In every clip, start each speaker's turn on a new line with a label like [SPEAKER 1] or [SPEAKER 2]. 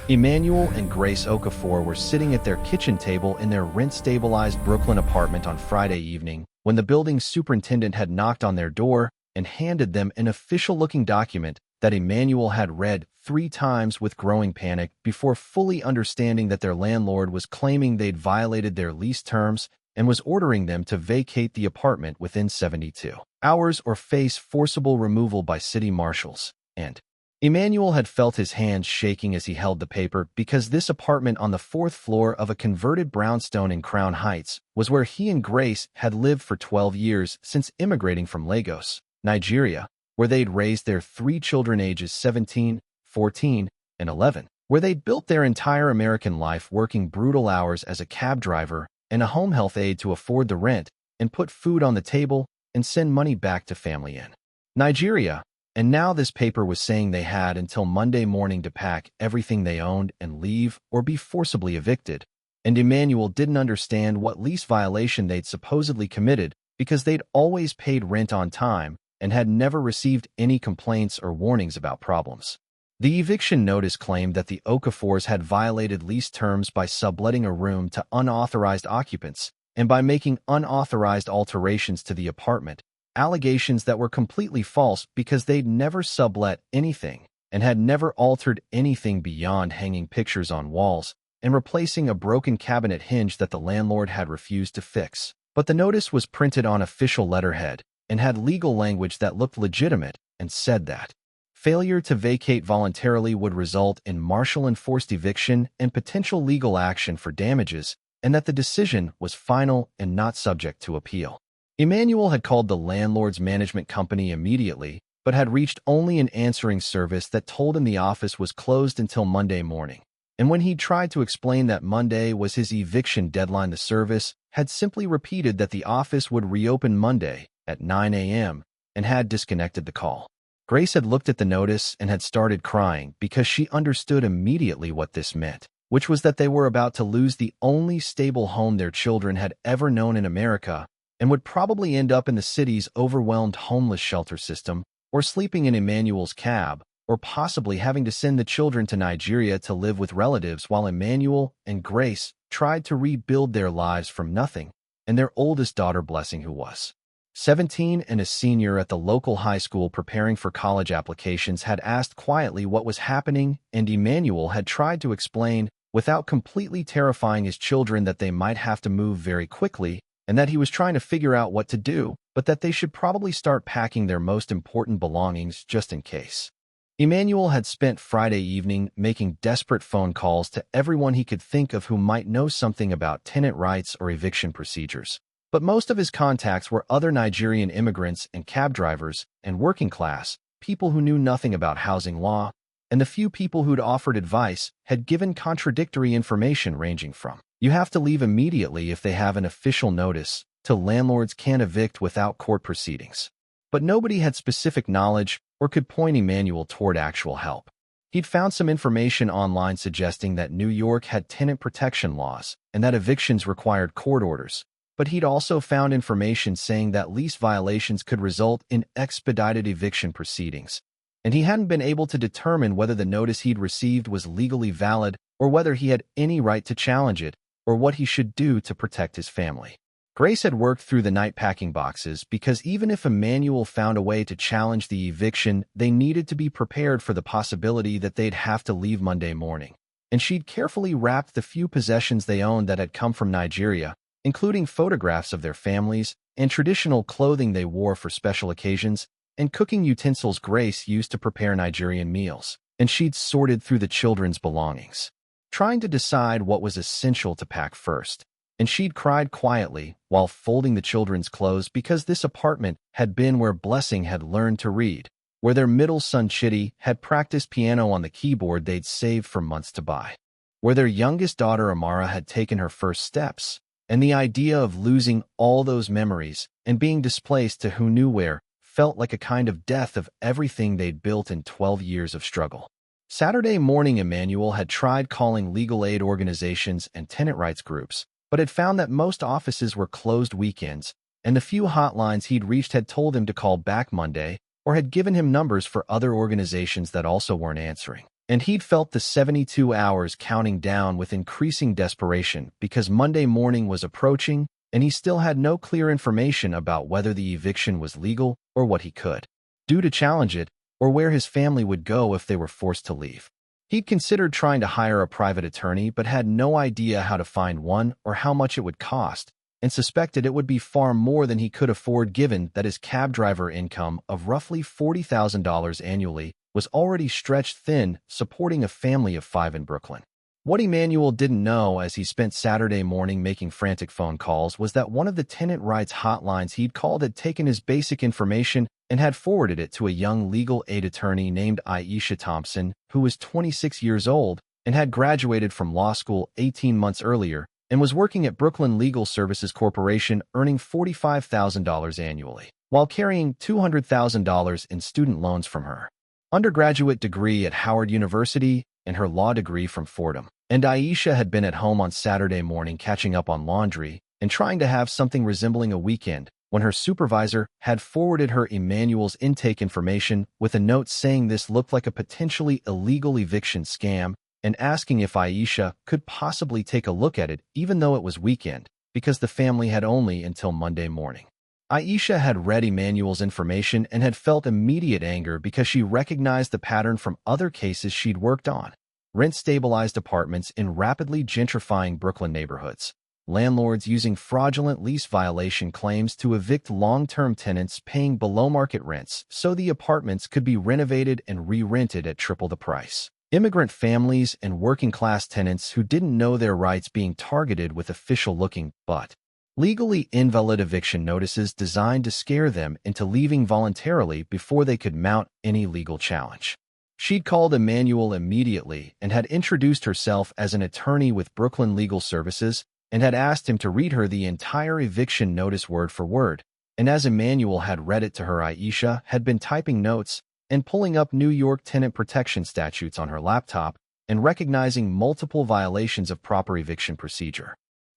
[SPEAKER 1] Emmanuel and Grace Okafor were sitting at their kitchen table in their rent-stabilized Brooklyn apartment on Friday evening when the building's superintendent had knocked on their door and handed them an official-looking document that Emmanuel had read 3 times with growing panic before fully understanding that their landlord was claiming they'd violated their lease terms and was ordering them to vacate the apartment within 72 hours or face forcible removal by city marshals. And Emmanuel had felt his hands shaking as he held the paper because this apartment on the 4th floor of a converted brownstone in Crown Heights was where he and Grace had lived for 12 years since immigrating from Lagos, Nigeria, where they'd raised their 3 children ages 17, 14, and 11, where they'd built their entire American life working brutal hours as a cab driver and a home health aide to afford the rent and put food on the table and send money back to family in Nigeria. And now this paper was saying they had until Monday morning to pack everything they owned and leave or be forcibly evicted. And Emmanuel didn't understand what lease violation they'd supposedly committed because they'd always paid rent on time and had never received any complaints or warnings about problems. The eviction notice claimed that the Okafors had violated lease terms by subletting a room to unauthorized occupants and by making unauthorized alterations to the apartment, allegations that were completely false because they'd never sublet anything and had never altered anything beyond hanging pictures on walls and replacing a broken cabinet hinge that the landlord had refused to fix. But the notice was printed on official letterhead and had legal language that looked legitimate and said that failure to vacate voluntarily would result in marshal enforced eviction and potential legal action for damages, and that the decision was final and not subject to appeal. Emmanuel had called the landlord's management company immediately, but had reached only an answering service that told him the office was closed until Monday morning. And when he tried to explain that Monday was his eviction deadline, the service had simply repeated that the office would reopen Monday at 9 a.m. and had disconnected the call. Grace had looked at the notice and had started crying because she understood immediately what this meant, which was that they were about to lose the only stable home their children had ever known in America and would probably end up in the city's overwhelmed homeless shelter system, or sleeping in Emmanuel's cab, or possibly having to send the children to Nigeria to live with relatives while Emmanuel and Grace tried to rebuild their lives from nothing, and their oldest daughter, Blessing, who was 17 and a senior at the local high school preparing for college applications, had asked quietly what was happening, and Emmanuel had tried to explain, without completely terrifying his children, that they might have to move very quickly, and that he was trying to figure out what to do, but that they should probably start packing their most important belongings just in case. Emmanuel had spent Friday evening making desperate phone calls to everyone he could think of who might know something about tenant rights or eviction procedures. But most of his contacts were other Nigerian immigrants and cab drivers and working class, people who knew nothing about housing law, and the few people who'd offered advice had given contradictory information ranging from "you have to leave immediately if they have an official notice" to "landlords can't evict without court proceedings." But nobody had specific knowledge or could point Emmanuel toward actual help. He'd found some information online suggesting that New York had tenant protection laws and that evictions required court orders, but he'd also found information saying that lease violations could result in expedited eviction proceedings, and he hadn't been able to determine whether the notice he'd received was legally valid or whether he had any right to challenge it or what he should do to protect his family. Grace had worked through the night packing boxes because even if Emmanuel found a way to challenge the eviction, they needed to be prepared for the possibility that they'd have to leave Monday morning. And she'd carefully wrapped the few possessions they owned that had come from Nigeria, including photographs of their families and traditional clothing they wore for special occasions, and cooking utensils Grace used to prepare Nigerian meals. And she'd sorted through the children's belongings, trying to decide what was essential to pack first. And she'd cried quietly while folding the children's clothes because this apartment had been where Blessing had learned to read, where their middle son Chitty had practiced piano on the keyboard they'd saved for months to buy, where their youngest daughter Amara had taken her first steps, and the idea of losing all those memories and being displaced to who knew where felt like a kind of death of everything they'd built in 12 years of struggle. Saturday morning, Emmanuel had tried calling legal aid organizations and tenant rights groups, but had found that most offices were closed weekends, and the few hotlines he'd reached had told him to call back Monday or had given him numbers for other organizations that also weren't answering. And he'd felt the 72 hours counting down with increasing desperation because Monday morning was approaching and he still had no clear information about whether the eviction was legal or what he could do to challenge it or where his family would go if they were forced to leave. He'd considered trying to hire a private attorney but had no idea how to find one or how much it would cost, and suspected it would be far more than he could afford given that his cab driver income of roughly $40,000 annually was already stretched thin, supporting a family of 5 in Brooklyn. What Emmanuel didn't know as he spent Saturday morning making frantic phone calls was that one of the tenant rights hotlines he'd called had taken his basic information and had forwarded it to a young legal aid attorney named Aisha Thompson, who was 26 years old and had graduated from law school 18 months earlier and was working at Brooklyn Legal Services Corporation earning $45,000 annually, while carrying $200,000 in student loans from her undergraduate degree at Howard University and her law degree from Fordham. And Aisha had been at home on Saturday morning catching up on laundry and trying to have something resembling a weekend when her supervisor had forwarded her Emmanuel's intake information with a note saying this looked like a potentially illegal eviction scam and asking if Aisha could possibly take a look at it even though it was weekend, because the family had only until Monday morning. Aisha had read Emmanuel's information and had felt immediate anger because she recognized the pattern from other cases she'd worked on. Rent-stabilized apartments in rapidly gentrifying Brooklyn neighborhoods. Landlords using fraudulent lease violation claims to evict long-term tenants paying below-market rents so the apartments could be renovated and re-rented at triple the price. Immigrant families and working-class tenants who didn't know their rights being targeted with official-looking but legally invalid eviction notices designed to scare them into leaving voluntarily before they could mount any legal challenge. She'd called Emmanuel immediately and had introduced herself as an attorney with Brooklyn Legal Services and had asked him to read her the entire eviction notice word for word. And as Emmanuel had read it to her, Aisha had been typing notes and pulling up New York tenant protection statutes on her laptop and recognizing multiple violations of proper eviction procedure.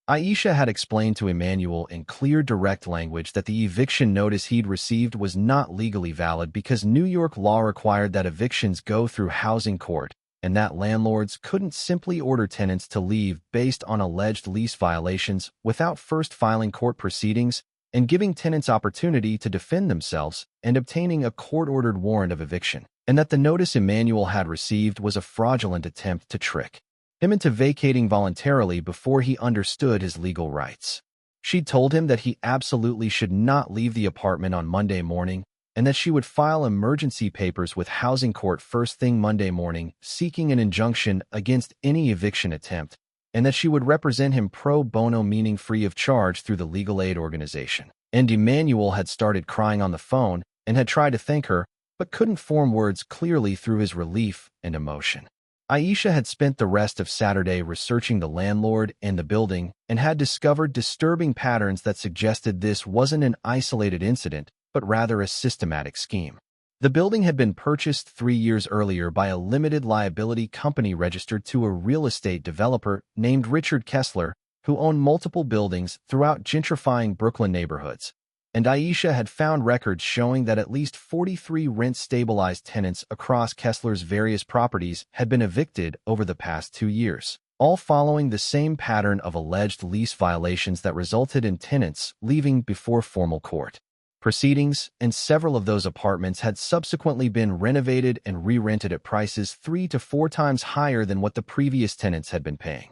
[SPEAKER 1] Aisha had explained to Emmanuel in clear, direct language that the eviction notice he'd received was not legally valid because New York law required that evictions go through housing court and that landlords couldn't simply order tenants to leave based on alleged lease violations without first filing court proceedings and giving tenants opportunity to defend themselves and obtaining a court-ordered warrant of eviction, and that the notice Emmanuel had received was a fraudulent attempt to trick him into vacating voluntarily before he understood his legal rights. She'd told him that he absolutely should not leave the apartment on Monday morning and that she would file emergency papers with housing court first thing Monday morning seeking an injunction against any eviction attempt, and that she would represent him pro bono, meaning free of charge, through the legal aid organization. And Emmanuel had started crying on the phone and had tried to thank her, but couldn't form words clearly through his relief and emotion. Aisha had spent the rest of Saturday researching the landlord and the building and had discovered disturbing patterns that suggested this wasn't an isolated incident, but rather a systematic scheme. The building had been purchased 3 years earlier by a limited liability company registered to a real estate developer named Richard Kessler, who owned multiple buildings throughout gentrifying Brooklyn neighborhoods. And Aisha had found records showing that at least 43 rent-stabilized tenants across Kessler's various properties had been evicted over the past 2 years, all following the same pattern of alleged lease violations that resulted in tenants leaving before formal court proceedings, and several of those apartments had subsequently been renovated and re-rented at prices 3 to 4 times higher than what the previous tenants had been paying.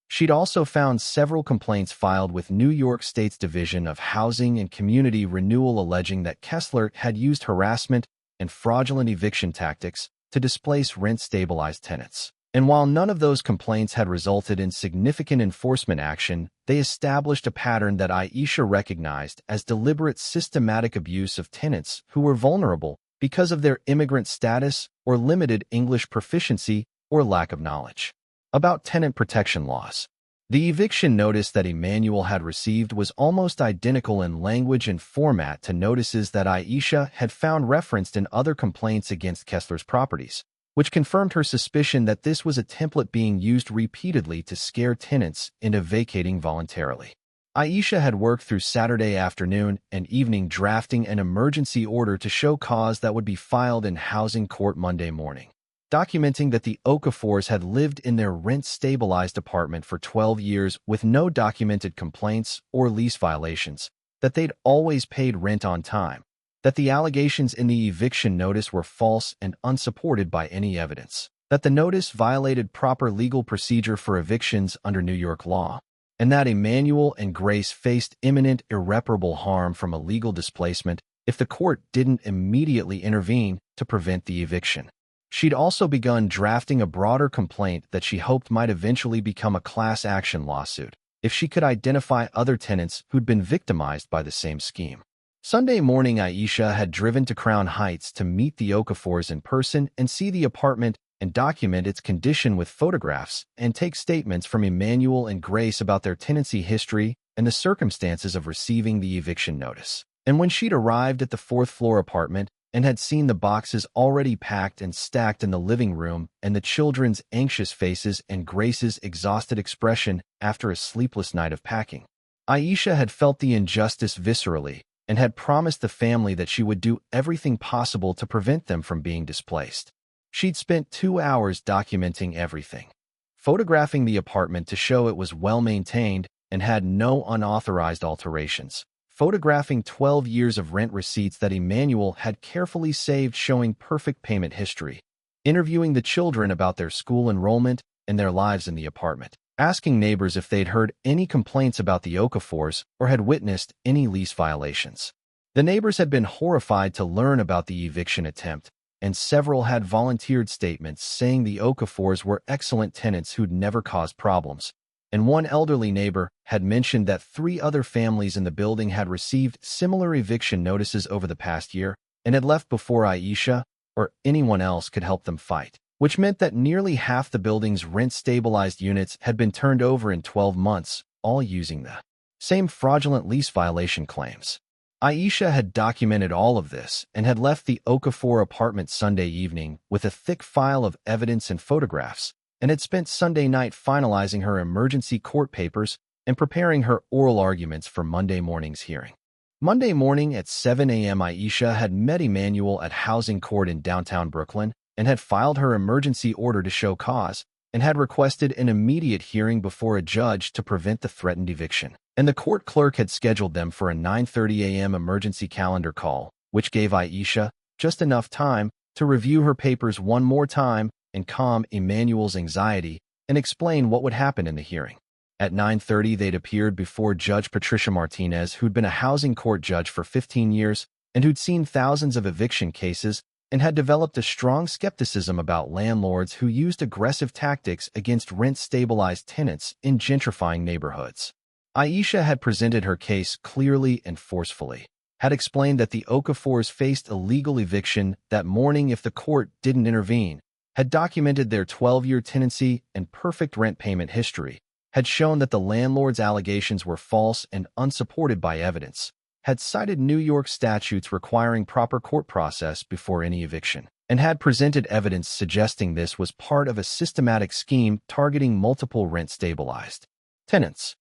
[SPEAKER 1] She'd also found several complaints filed with New York State's Division of Housing and Community Renewal alleging that Kessler had used harassment and fraudulent eviction tactics to displace rent-stabilized tenants. And while none of those complaints had resulted in significant enforcement action, they established a pattern that Aisha recognized as deliberate, systematic abuse of tenants who were vulnerable because of their immigrant status or limited English proficiency or lack of knowledge about tenant protection laws. The eviction notice that Emmanuel had received was almost identical in language and format to notices that Aisha had found referenced in other complaints against Kessler's properties, which confirmed her suspicion that this was a template being used repeatedly to scare tenants into vacating voluntarily. Aisha had worked through Saturday afternoon and evening drafting an emergency order to show cause that would be filed in housing court Monday morning. documenting that the Okafors had lived in their rent-stabilized apartment for 12 years with no documented complaints or lease violations, that they'd always paid rent on time, that the allegations in the eviction notice were false and unsupported by any evidence, that the notice violated proper legal procedure for evictions under New York law, and that Emmanuel and Grace faced imminent irreparable harm from a legal displacement if the court didn't immediately intervene to prevent the eviction. She'd also begun drafting a broader complaint that she hoped might eventually become a class action lawsuit if she could identify other tenants who'd been victimized by the same scheme. Sunday morning, Aisha had driven to Crown Heights to meet the Okafors in person and see the apartment and document its condition with photographs and take statements from Emmanuel and Grace about their tenancy history and the circumstances of receiving the eviction notice. And when she'd arrived at the fourth-floor apartment and had seen the boxes already packed and stacked in the living room and the children's anxious faces and Grace's exhausted expression after a sleepless night of packing, Aisha had felt the injustice viscerally and had promised the family that she would do everything possible to prevent them from being displaced. She'd spent 2 hours documenting everything, photographing the apartment to show it was well-maintained and had no unauthorized alterations, photographing 12 years of rent receipts that Emmanuel had carefully saved showing perfect payment history, interviewing the children about their school enrollment and their lives in the apartment, asking neighbors if they'd heard any complaints about the Okafors or had witnessed any lease violations. The neighbors had been horrified to learn about the eviction attempt, and several had volunteered statements saying the Okafors were excellent tenants who'd never caused problems, and one elderly neighbor had mentioned that 3 other families in the building had received similar eviction notices over the past year and had left before Aisha or anyone else could help them fight, which meant that nearly half the building's rent-stabilized units had been turned over in 12 months, all using the same fraudulent lease violation claims. Aisha had documented all of this and had left the Okafor apartment Sunday evening with a thick file of evidence and photographs, and had spent Sunday night finalizing her emergency court papers and preparing her oral arguments for Monday morning's hearing. Monday morning at 7 a.m., Aisha had met Emmanuel at Housing Court in downtown Brooklyn and had filed her emergency order to show cause and had requested an immediate hearing before a judge to prevent the threatened eviction. And the court clerk had scheduled them for a 9:30 a.m. emergency calendar call, which gave Aisha just enough time to review her papers one more time and calm Emmanuel's anxiety and explain what would happen in the hearing. At 9:30, they'd appeared before Judge Patricia Martinez, who'd been a housing court judge for 15 years and who'd seen thousands of eviction cases and had developed a strong skepticism about landlords who used aggressive tactics against rent-stabilized tenants in gentrifying neighborhoods. Aisha had presented her case clearly and forcefully, had explained that the Okafors faced illegal eviction that morning if the court didn't intervene, had documented their 12-year tenancy and perfect rent payment history, had shown that the landlord's allegations were false and unsupported by evidence, had cited New York statutes requiring proper court process before any eviction, and had presented evidence suggesting this was part of a systematic scheme targeting multiple rent-stabilized tenants.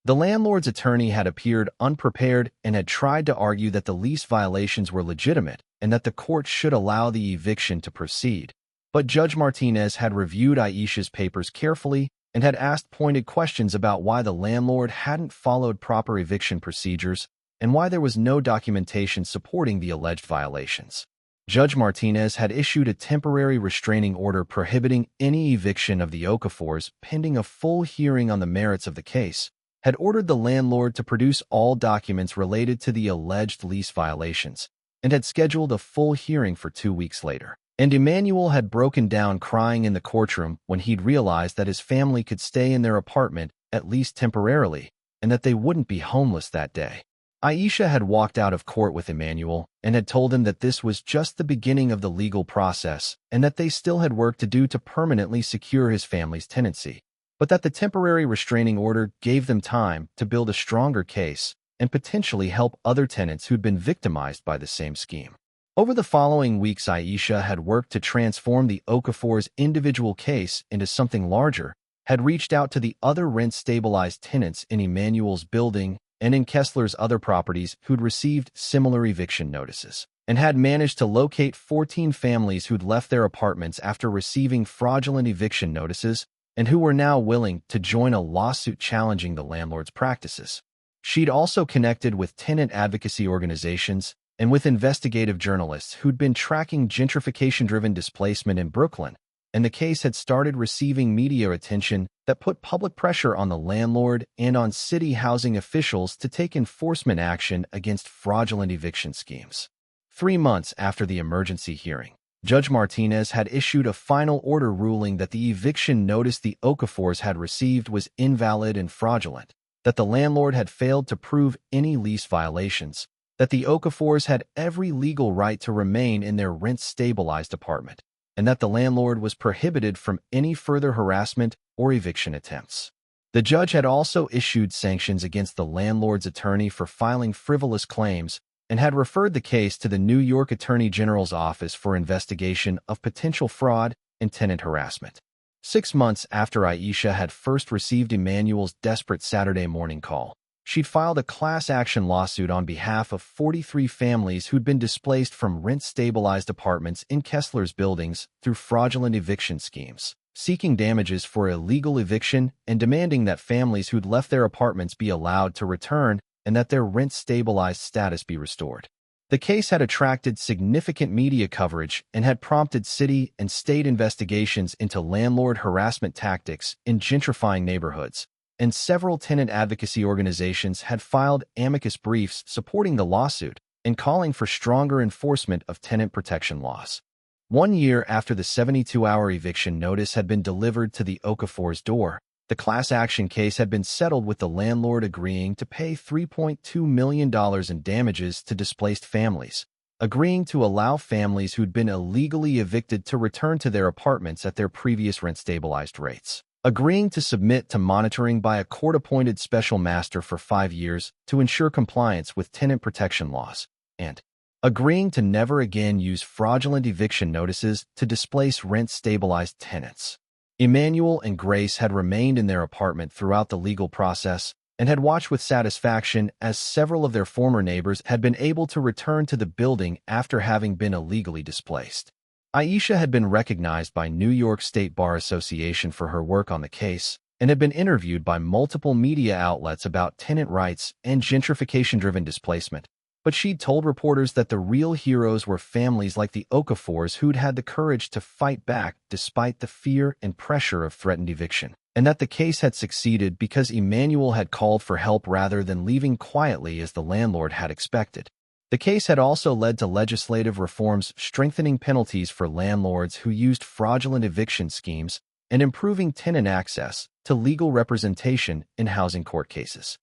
[SPEAKER 1] The landlord's attorney had appeared unprepared and had tried to argue that the lease violations were legitimate and that the court should allow the eviction to proceed. But Judge Martinez had reviewed Aisha's papers carefully and had asked pointed questions about why the landlord hadn't followed proper eviction procedures and why there was no documentation supporting the alleged violations. Judge Martinez had issued a temporary restraining order prohibiting any eviction of the Okafors pending a full hearing on the merits of the case, had ordered the landlord to produce all documents related to the alleged lease violations, and had scheduled a full hearing for 2 weeks later. And Emmanuel had broken down crying in the courtroom when he'd realized that his family could stay in their apartment, at least temporarily, and that they wouldn't be homeless that day. Aisha had walked out of court with Emmanuel and had told him that this was just the beginning of the legal process and that they still had work to do to permanently secure his family's tenancy, but that the temporary restraining order gave them time to build a stronger case and potentially help other tenants who'd been victimized by the same scheme. Over the following weeks, Aisha had worked to transform the Okafor's individual case into something larger, had reached out to the other rent-stabilized tenants in Emmanuel's building and in Kessler's other properties who'd received similar eviction notices. and had managed to locate 14 families who'd left their apartments after receiving fraudulent eviction notices and who were now willing to join a lawsuit challenging the landlord's practices. She'd also connected with tenant advocacy organizations and with investigative journalists who'd been tracking gentrification-driven displacement in Brooklyn, and the case had started receiving media attention that put public pressure on the landlord and on city housing officials to take enforcement action against fraudulent eviction schemes. 3 months after the emergency hearing, Judge Martinez had issued a final order ruling that the eviction notice the Okafors had received was invalid and fraudulent, that the landlord had failed to prove any lease violations, that the Okafors had every legal right to remain in their rent-stabilized apartment, and that the landlord was prohibited from any further harassment or eviction attempts. The judge had also issued sanctions against the landlord's attorney for filing frivolous claims and had referred the case to the New York Attorney General's office for investigation of potential fraud and tenant harassment. 6 months after Aisha had first received Emmanuel's desperate Saturday morning call, she'd filed a class action lawsuit on behalf of 43 families who'd been displaced from rent-stabilized apartments in Kessler's buildings through fraudulent eviction schemes, seeking damages for illegal eviction and demanding that families who'd left their apartments be allowed to return and that their rent-stabilized status be restored. The case had attracted significant media coverage and had prompted city and state investigations into landlord harassment tactics in gentrifying neighborhoods, and several tenant advocacy organizations had filed amicus briefs supporting the lawsuit and calling for stronger enforcement of tenant protection laws. 1 year after the 72-hour eviction notice had been delivered to the Okafor's door, the class action case had been settled with the landlord agreeing to pay $3.2 million in damages to displaced families, agreeing to allow families who'd been illegally evicted to return to their apartments at their previous rent-stabilized rates, agreeing to submit to monitoring by a court-appointed special master for 5 years to ensure compliance with tenant protection laws, and agreeing to never again use fraudulent eviction notices to displace rent-stabilized tenants. Emmanuel and Grace had remained in their apartment throughout the legal process and had watched with satisfaction as several of their former neighbors had been able to return to the building after having been illegally displaced. Aisha had been recognized by New York State Bar Association for her work on the case and had been interviewed by multiple media outlets about tenant rights and gentrification-driven displacement. But she'd told reporters that the real heroes were families like the Okafors who'd had the courage to fight back despite the fear and pressure of threatened eviction, and that the case had succeeded because Emmanuel had called for help rather than leaving quietly as the landlord had expected. The case had also led to legislative reforms strengthening penalties for landlords who used fraudulent eviction schemes and improving tenant access to legal representation in housing court cases.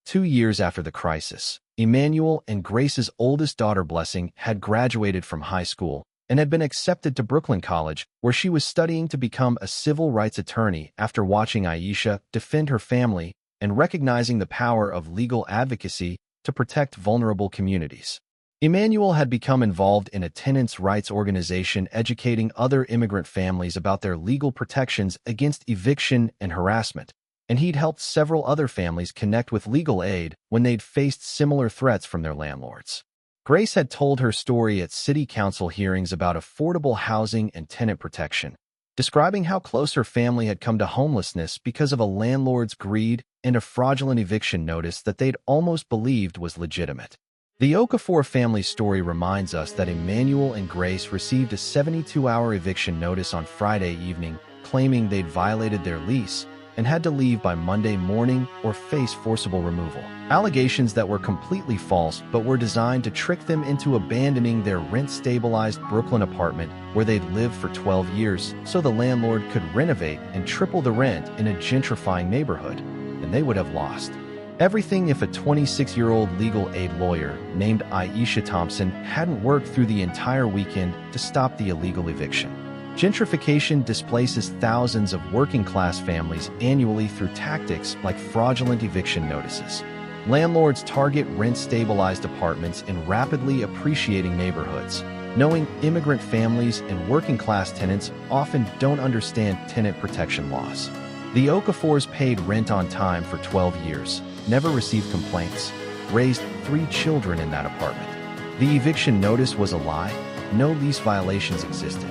[SPEAKER 1] 2 years after the crisis, Emmanuel and Grace's oldest daughter, Blessing, had graduated from high school and had been accepted to Brooklyn College, where she was studying to become a civil rights attorney after watching Aisha defend her family and recognizing the power of legal advocacy to protect vulnerable communities. Emmanuel had become involved in a tenants' rights organization educating other immigrant families about their legal protections against eviction and harassment, and he'd helped several other families connect with legal aid when they'd faced similar threats from their landlords. Grace had told her story at city council hearings about affordable housing and tenant protection, describing how close her family had come to homelessness because of a landlord's greed and a fraudulent eviction notice that they'd almost believed was legitimate. The Okafor family's story reminds us that Emmanuel and Grace received a 72-hour eviction notice on Friday evening, claiming they'd violated their lease and had to leave by Monday morning or face forcible removal. Allegations that were completely false but were designed to trick them into abandoning their rent-stabilized Brooklyn apartment where they'd lived for 12 years so the landlord could renovate and triple the rent in a gentrifying neighborhood, and they would have lost everything if a 26-year-old legal aid lawyer named Aisha Thompson hadn't worked through the entire weekend to stop the illegal eviction. Gentrification displaces thousands of working-class families annually through tactics like fraudulent eviction notices. Landlords target rent-stabilized apartments in rapidly appreciating neighborhoods, knowing immigrant families and working-class tenants often don't understand tenant protection laws. The Okafors paid rent on time for 12 years, never received complaints, raised 3 children in that apartment, The eviction notice was a lie. No lease violations existed.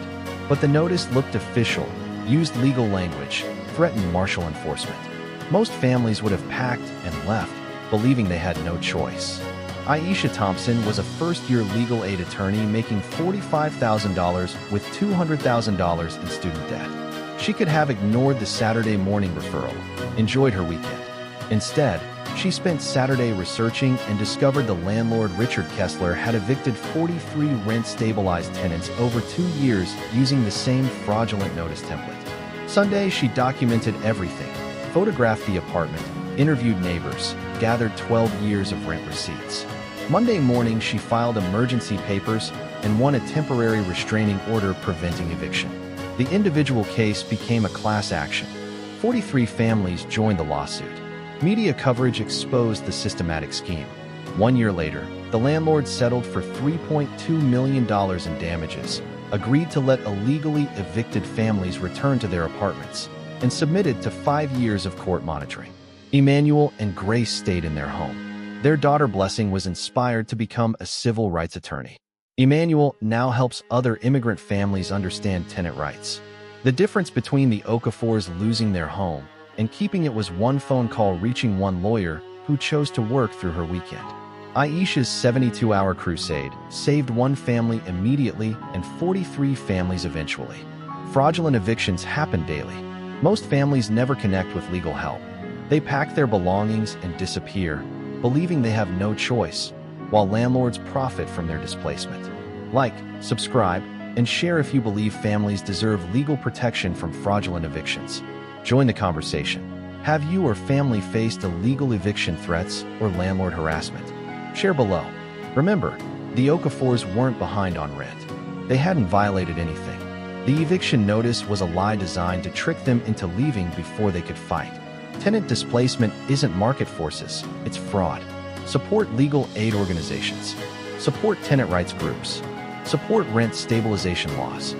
[SPEAKER 1] But the notice looked official, used legal language, threatened marshal enforcement. Most families would have packed and left, believing they had no choice. Aisha Thompson was a first-year legal aid attorney making $45,000 with $200,000 in student debt. She could have ignored the Saturday morning referral, enjoyed her weekend. Instead, she spent Saturday researching and discovered the landlord Richard Kessler had evicted 43 rent-stabilized tenants over 2 years using the same fraudulent notice template. Sunday, she documented everything, photographed the apartment, interviewed neighbors, gathered 12 years of rent receipts. Monday morning, she filed emergency papers and won a temporary restraining order preventing eviction. The individual case became a class action. 43 families joined the lawsuit. Media coverage exposed the systematic scheme. 1 year later, the landlord settled for $3.2 million in damages, agreed to let illegally evicted families return to their apartments, and submitted to 5 years of court monitoring. Emmanuel and Grace stayed in their home. Their daughter Blessing was inspired to become a civil rights attorney. Emmanuel now helps other immigrant families understand tenant rights. The difference between the Okafors losing their home and keeping it was one phone call reaching one lawyer who chose to work through her weekend. Aisha's 72-hour crusade saved one family immediately and 43 families eventually. Fraudulent evictions happen daily. Most families never connect with legal help. They pack their belongings and disappear, believing they have no choice, while landlords profit from their displacement. Like, subscribe, and share if you believe families deserve legal protection from fraudulent evictions. Join the conversation. Have you or family faced illegal eviction threats or landlord harassment? Share below. Remember, the Okafors weren't behind on rent. They hadn't violated anything. The eviction notice was a lie designed to trick them into leaving before they could fight. Tenant displacement isn't market forces, it's fraud. Support legal aid organizations. Support tenant rights groups. Support rent stabilization laws.